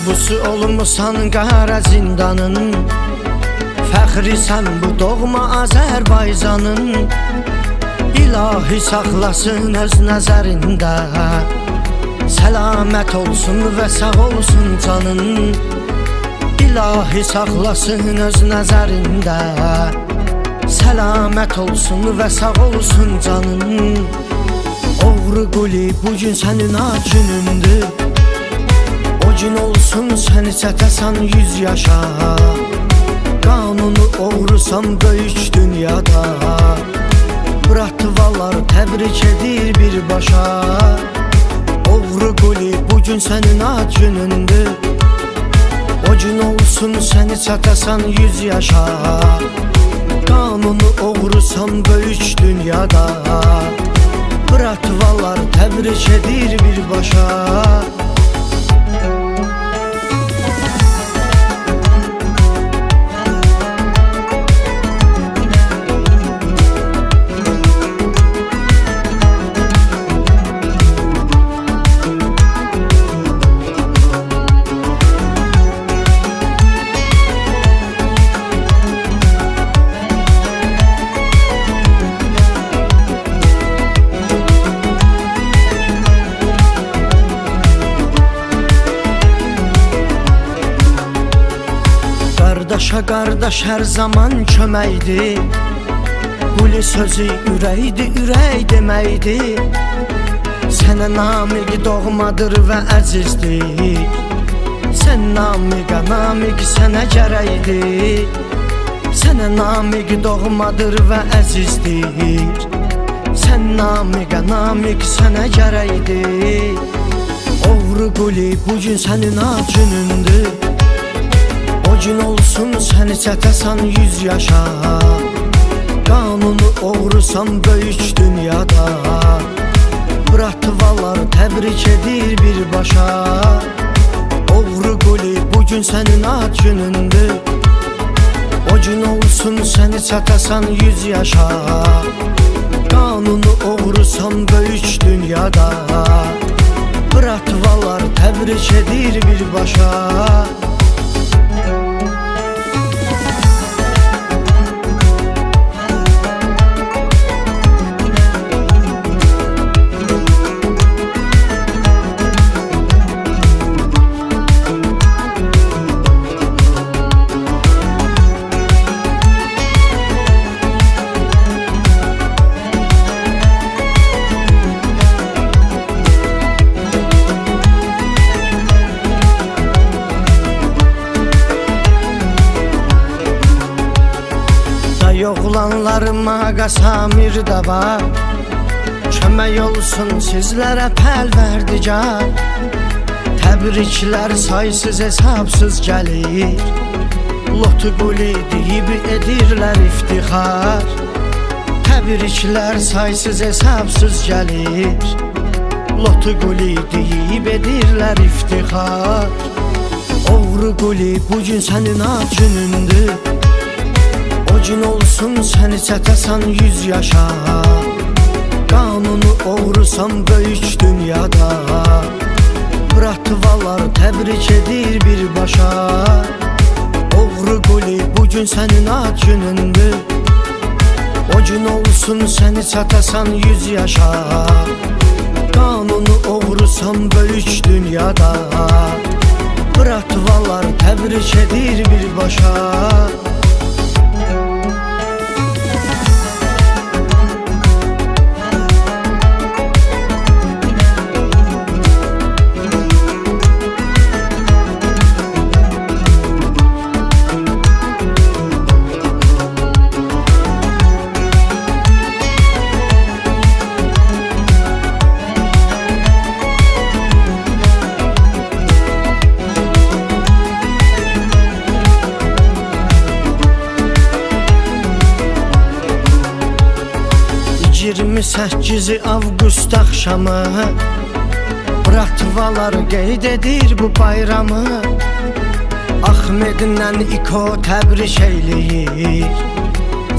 Məhbusu olmusan qara zindanın, fəxrisən bu doğma Azərbaycanın. İlahi saxlasın öz nəzərində, səlamət olsun və sağ olsun canın. İlahi saxlasın öz nəzərində, səlamət olsun və sağ olsun canın. Oğru quli bugün sənin ad günündür, o gün olsun səni çətəsən 100 yaşa. Qanunu oğrusan böyük dünyada, Bratvalar təbrik edir birbaşa. Oğru quli bugün sənin ad günündür, o gün olsun səni çətəsən 100 yaşa. Qanunu oğrusan böyük dünyada, Bratvalar təbrik edir birbaşa. Qardaşa qardaş hər zaman köməkdir, quli sözü ürəkdir, ürək deməkdir. Sənə namiq doğmadır və əzizdir, sən namiqə namiq sənə gərəkdir. Sənə namiq doğmadır və əzizdir, sən namiqə namiq sənə gərəkdir. Oğru quli bugün sənin ad günündür, o gün olsun səni çətəsən 100 yaşa. Qanunu oğrusan böyük dünyada, Bratvalar təbrik edir birbaşa. Oğru quli bugün sənin ad günündür, o gün olsun səni çətəsən 100 yaşa. Qanunu oğrusan böyük dünyada, Bratvalar təbrik edir birbaşa. Oğlanlarıma qasamir də var, kömək olsun sizlərə pəlverdigar. Təbriklər saysız hesabsız gəlir, lotu quli deyib edirlər iftixar. Təbriklər saysız hesabsız gəlir, lotu quli deyib edirlər iftixar. Oğru quli bugün sənin ad günündür, o gün olsun səni çətəsən 100 yaşa. Qanunu oğrusan böyük dünyada, Bratvalar təbrik edir birbaşa. Oğru quli bugün sənin ad günündür, o gün olsun səni çətəsən 100 yaşa. Qanunu oğrusan böyük dünyada, Bratvalar təbrik edir birbaşa. Yirmi 28 avqust axşamı, Bratvalar qeyd edir bu bayramı. Ahmedlə İko təbrik eyləyir,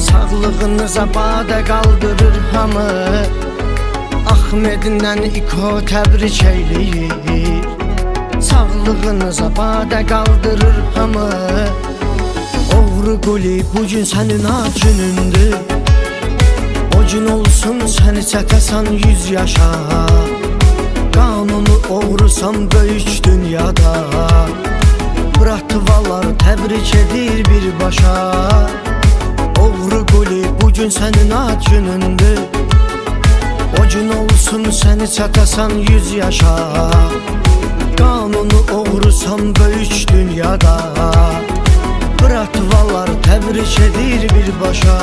sağlığınıza badə qaldırır hamı. Ahmedlə İko təbrik eyləyir, Sağlığınıza badə qaldırır hamı. Oğru Quli bugün sənin ad günündür. O gün olsun səni çətəsən 100 yaşa. Qanunu oğrusan böyük dünyada. Bratvalar təbrik edir birbaşa. Oğru Quli bugün sənin ad günündür. O gün olsun səni çətəsən 100 yaşa. Qanunu oğrusan böyük dünyada. Bratvalar təbrik edir birbaşa.